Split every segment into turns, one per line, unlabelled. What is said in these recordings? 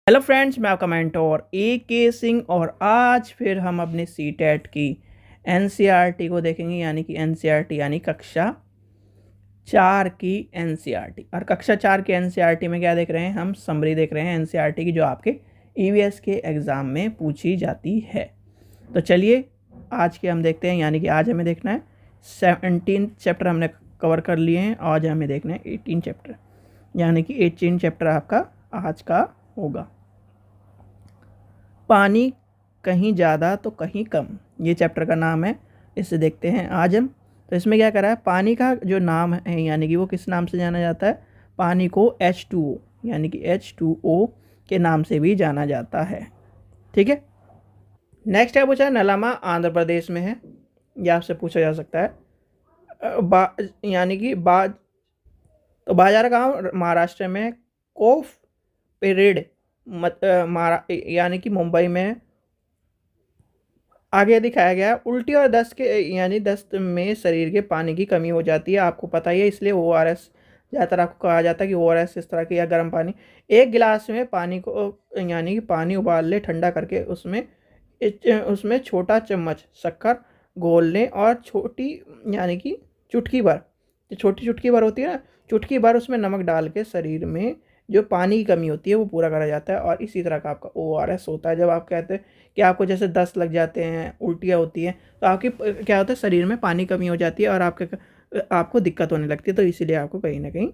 Hello friends, मैं आपका mentor AK Singh और आज फिर हम अपने सीटेट की एनसीईआरटी को देखेंगे। यानी कि एनसीईआरटी यानी कक्षा 4 की एनसीईआरटी। और कक्षा 4 की एनसीईआरटी में क्या देख रहे हैं? हम समरी देख रहे हैं एनसीईआरटी की, जो आपके EVS के एग्ज़ाम में पूछी जाती है। तो चलिए आज के हम देखते हैं। यानी कि आज हमें देखना है 17 चैप्टर हमने कवर कर लिए हैं। आज हमें देखना है 18 चैप्टर, यानी कि 18 चैप्टर आपका आज का होगा। पानी कहीं ज़्यादा तो कहीं कम, ये चैप्टर का नाम है। इसे देखते हैं आज हम। तो इसमें क्या करा है, पानी का जो नाम है यानी कि वो किस नाम से जाना जाता है? पानी को H2O यानी कि H2O के नाम से भी जाना जाता है। ठीक है। नेक्स्ट है पूछा, नलामा आंध्र प्रदेश में है, यह आपसे पूछा जा सकता है। यानी कि तो बाजार गांव महाराष्ट्र में, कोफ पेरिड यानी कि मुंबई में। आगे दिखाया गया उल्टी और दस्त के यानी दस्त में शरीर के पानी की कमी हो जाती है, आपको पता ही है, इसलिए ORS ज़्यादातर आपको कहा जाता है कि ORS इस तरह के, या गर्म पानी। एक गिलास में पानी को यानी कि पानी उबाल ले, ठंडा करके उसमें छोटा चम्मच शक्कर घोल लें और छोटी यानी कि चुटकी भर, जो छोटी चुटकी भर होती है ना, चुटकी भर उसमें नमक डाल के शरीर में जो पानी की कमी होती है वो पूरा करा जाता है। और इसी तरह का आपका ORS होता है। जब आप कहते हैं कि आपको जैसे दस्त लग जाते हैं, उल्टियाँ होती हैं, तो आपकी क्या होता है, शरीर में पानी कमी हो जाती है और आपको दिक्कत होने लगती है, तो इसीलिए आपको कहीं ना कहीं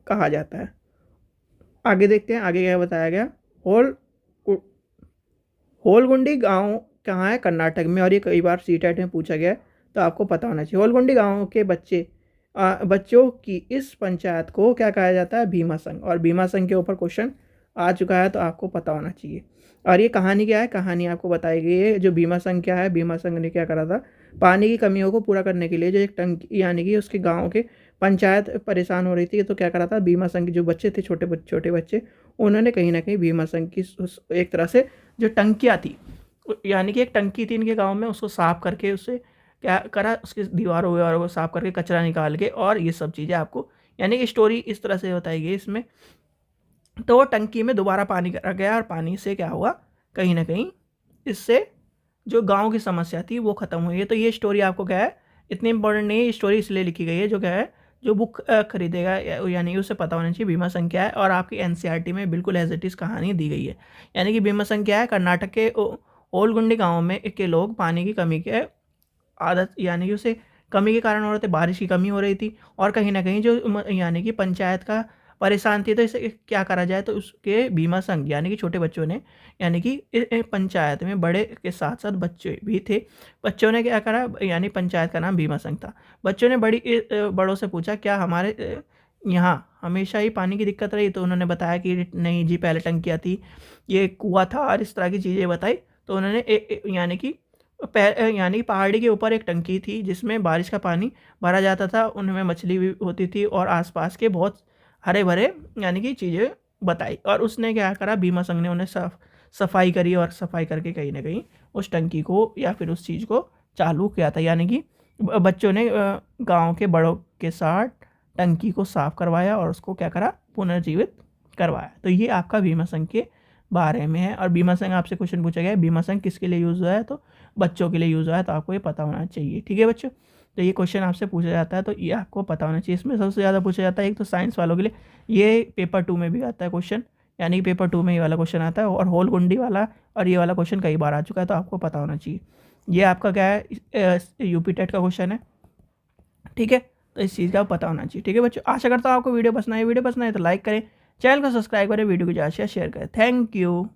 कहा जाता है। आगे देखते हैं, आगे क्या बताया गया। होलगुंडी गांव कहाँ है? कर्नाटक में। और ये कई बार सीटेट में पूछा गया है, तो आपको पता होना चाहिए। होलगुंडी गांव के बच्चों की इस पंचायत को क्या कहा जाता है? भीमा संघ। और भीमा संघ के ऊपर क्वेश्चन आ चुका है, तो आपको पता होना चाहिए। और ये कहानी क्या है? कहानी आपको बताई गई है। जो भीमा संघ क्या है, भीमा संघ ने क्या करा था, पानी की कमियों को पूरा करने के लिए जो एक टंकी यानी कि उसके गाँव के पंचायत परेशान हो रही थी, तो क्या करा था, भीमा संघ के जो बच्चे थे, छोटे बच्चे, उन्होंने कहीं ना कहीं भीमा संघ की एक तरह से जो टंकियाँ थी, यानी कि एक टंकी थी इनके गांव में, उसको साफ करके उससे क्या करा, उसकी दीवारों को साफ करके कचरा निकाल के, और ये सब चीज़ें आपको यानी कि स्टोरी इस तरह से बताई गई इसमें। तो वो टंकी में दोबारा पानी करा गया और पानी से क्या हुआ, कहीं ना कहीं इससे जो गांव की समस्या थी वो ख़त्म हुई है। तो ये स्टोरी आपको क्या है, इतनी इंपॉर्टेंट नहीं है। स्टोरी इसलिए लिखी गई है, जो क्या है, जो बुक खरीदेगा यानी उसे पता होना चाहिए भीमा संघ क्या है। और आपकी एनसीईआरटी में बिल्कुल एज इट इज़ कहानी दी गई है। यानी कि भीमा संघ क्या है, कर्नाटक के ओलगुंडी गाँव में के लोग पानी की कमी के आदत यानी कि उसे कमी के कारण हो रहे थे, बारिश की कमी हो रही थी, और कहीं ना कहीं जो यानी कि पंचायत का परेशान थी, तो इसे क्या करा जाए, तो उसके भीमा संघ यानी कि छोटे बच्चों ने, यानी कि पंचायत में बड़े के साथ साथ बच्चे भी थे, बच्चों ने क्या करा, यानी पंचायत का नाम भीमा संघ था। बच्चों ने बड़ों से पूछा, क्या हमारे यहाँ हमेशा ही पानी की दिक्कत रही? तो उन्होंने बताया कि नहीं जी, पहले टंकियाँ थी, ये कुआँ था, और इस तरह की चीज़ें बताई। तो उन्होंने यानी पहाड़ी के ऊपर एक टंकी थी जिसमें बारिश का पानी भरा जाता था, उनमें मछली भी होती थी, और आसपास के बहुत हरे भरे यानी कि चीज़ें बताई। और उसने क्या करा, भीमा संघ ने उन्हें सफाई करी, और सफाई करके कहीं ना कहीं उस टंकी को या फिर उस चीज़ को चालू किया था। यानी कि बच्चों ने गांव के बड़ों के साथ टंकी को साफ करवाया और उसको क्या करा, पुनर्जीवित करवाया। तो ये आपका भीमा संघ के बारे में है। और भीमा संघ आपसे क्वेश्चन पूछा गया है, भीमा संघ किसके लिए यूज़ हुआ है? तो बच्चों के लिए यूज़ हुआ है, तो आपको ये पता होना चाहिए। ठीक है बच्चों, तो ये क्वेश्चन आपसे पूछा जाता है, तो ये आपको पता होना चाहिए। इसमें सबसे ज़्यादा पूछा जाता है एक तो साइंस वालों के लिए, ये पेपर 2 में भी आता है क्वेश्चन, यानी कि पेपर 2 में ये वाला क्वेश्चन आता है, और होलगुंडी वाला और ये वाला क्वेश्चन कई बार आ चुका है, तो आपको पता होना चाहिए। ये आपका क्या है, UP टेट का क्वेश्चन है। ठीक है, तो इस चीज़ का पता होना चाहिए। ठीक है बच्चों, आशा करता हूँ आपको वीडियो पसंद है तो लाइक करें, चैनल को सब्सक्राइब करें, वीडियो को ज़्यादा से शेयर करें। Thank you.